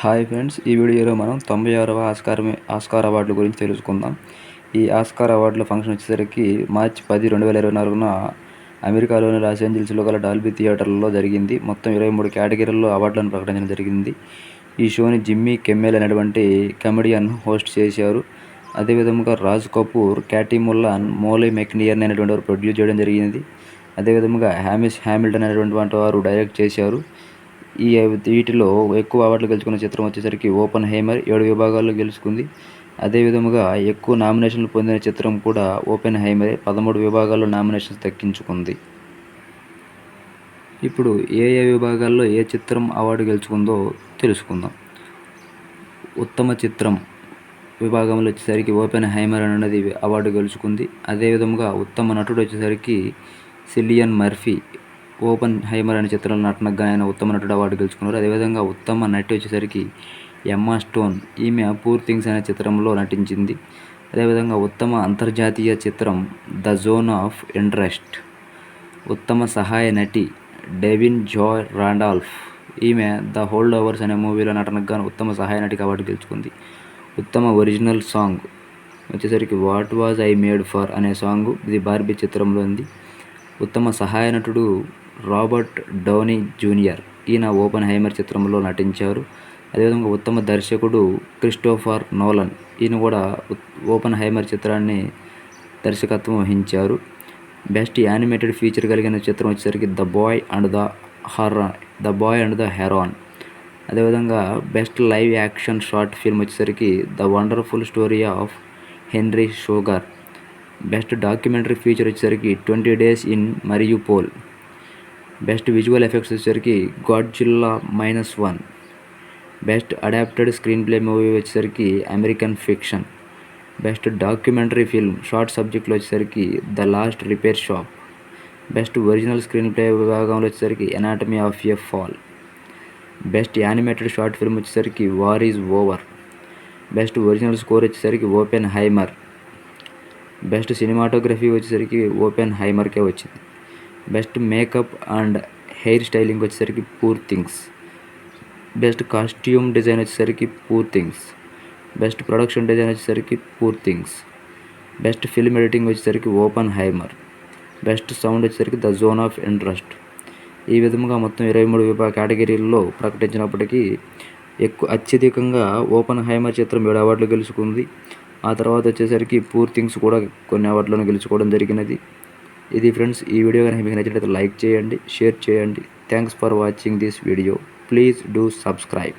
Hi friends, ఈ వీడియోలో మనం 96వ ఆస్కార్ అవార్డుల గురించి తెలుసుకుందాం. ఈ ఆస్కార్ అవార్డుల ఫంక్షన్ వచ్చేసరికి మార్చి 10, 2024న అమెరికాలోని లాస్ ఏంజల్స్లో గల డాల్బీ థియేటర్లలో జరిగింది. మొత్తం 23 కేటగిరీల్లో అవార్డులను ప్రకటించడం జరిగింది. ఈ షోని జిమ్మీ కిమ్మెల్ అనేటువంటి కమెడియన్ హోస్ట్ చేశారు. అదేవిధంగా రాజ్ కపూర్, క్యాటీ ముల్లాన్, మోలీ మెక్నియర్ అనేటువంటి వారు ప్రొడ్యూస్ చేయడం జరిగింది. అదేవిధంగా హామిష్ హామిల్టన్ అనేటువంటి వారు డైరెక్ట్ చేశారు. వీటిలో ఎక్కువ అవార్డులు గెలుచుకున్న చిత్రం వచ్చేసరికి ఓపెన్ హైమర్ 7 విభాగాల్లో గెలుచుకుంది. అదేవిధంగా ఎక్కువ నామినేషన్లు పొందిన చిత్రం కూడా ఓపెన్ హైమరే, 13 విభాగాల్లో నామినేషన్స్ దక్కించుకుంది. ఇప్పుడు ఏ విభాగాల్లో ఏ చిత్రం అవార్డు గెలుచుకుందో తెలుసుకుందాం. ఉత్తమ చిత్రం విభాగంలో వచ్చేసరికి ఓపెన్ హైమర్ అనేది అవార్డు గెలుచుకుంది. అదేవిధంగా ఉత్తమ నటుడు వచ్చేసరికి సిలియన్ మర్ఫీ ఓపెన్ హైమర్ అనే చిత్రంలో నటనకు ఆయన ఉత్తమ నటుడు అవార్డు గెలుచుకున్నారు. అదేవిధంగా ఉత్తమ నటి వచ్చేసరికి ఎమ్మా స్టోన్, ఈమె పూర్ థింగ్స్ అనే చిత్రంలో నటించింది. అదేవిధంగా ఉత్తమ అంతర్జాతీయ చిత్రం ద జోన్ ఆఫ్ ఇంట్రెస్ట్. ఉత్తమ సహాయ నటి డెవిన్ జాయ్ రాండాల్ఫ్, ఈమె ద హోల్డ్ ఓవర్స్ అనే మూవీలో నటనకు గాను ఉత్తమ సహాయ నటికి అవార్డు గెలుచుకుంది. ఉత్తమ ఒరిజినల్ సాంగ్ వచ్చేసరికి what was I made for అనే సాంగ్, ఇది బార్బీ చిత్రంలో ఉంది. ఉత్తమ సహాయ నటుడు రాబర్ట్ డౌనీ జూనియర్, ఈయన ఓపెన్ హైమర్ చిత్రంలో నటించారు. అదేవిధంగా ఉత్తమ దర్శకుడు క్రిస్టోఫర్ నోలన్, ఈయన కూడా ఓపెన్ హైమర్ చిత్రాన్ని దర్శకత్వం వహించారు. బెస్ట్ యానిమేటెడ్ ఫీచర్ కలిగిన చిత్రం వచ్చేసరికి the boy and the heron. అదేవిధంగా best live action short film వచ్చేసరికి the wonderful story of Henry Sugar. Best documentary feature వచ్చేసరికి 20 days in Mariupol. Best visual effects వచ్చేసరికి Godzilla -1. Best adapted screenplay movie వచ్చేసరికి American fiction. Best documentary film short సబ్జెక్ట్లో వచ్చేసరికి the last repair shop. Best original screenplay విభాగంలో వచ్చేసరికి anatomy of a fall. Best animated short film వచ్చేసరికి war is over. Best original score వచ్చేసరికి Oppenheimer. Best cinematography వచ్చేసరికి ఓపెన్ హైమర్కే వచ్చింది. Best makeup and hair styling వచ్చేసరికి poor things. Best costume design వచ్చేసరికి poor things. Best production design వచ్చేసరికి poor things. Best film editing వచ్చేసరికి ఓపెన్ హైమర్. బెస్ట్ సౌండ్ వచ్చేసరికి ద జోన్ ఆఫ్ ఇంట్రెస్ట్. ఈ విధంగా మొత్తం 23 కేటగిరీల్లో ప్రకటించినప్పటికీ అత్యధికంగా ఓపెన్ హైమర్ చిత్రం 7 అవార్డులు గెలుచుకుంది. ఆ తర్వాత వచ్చేసరికి పూర్ థింగ్స్ కూడా కొన్ని అవార్డులను గెలుచుకోవడం జరిగినది. ఇది ఫ్రెండ్స్, ఈ వీడియో కనుక మీకు నచ్చినట్లయితే లైక్ చేయండి, షేర్ చేయండి. Thanks for watching this video. Please do subscribe.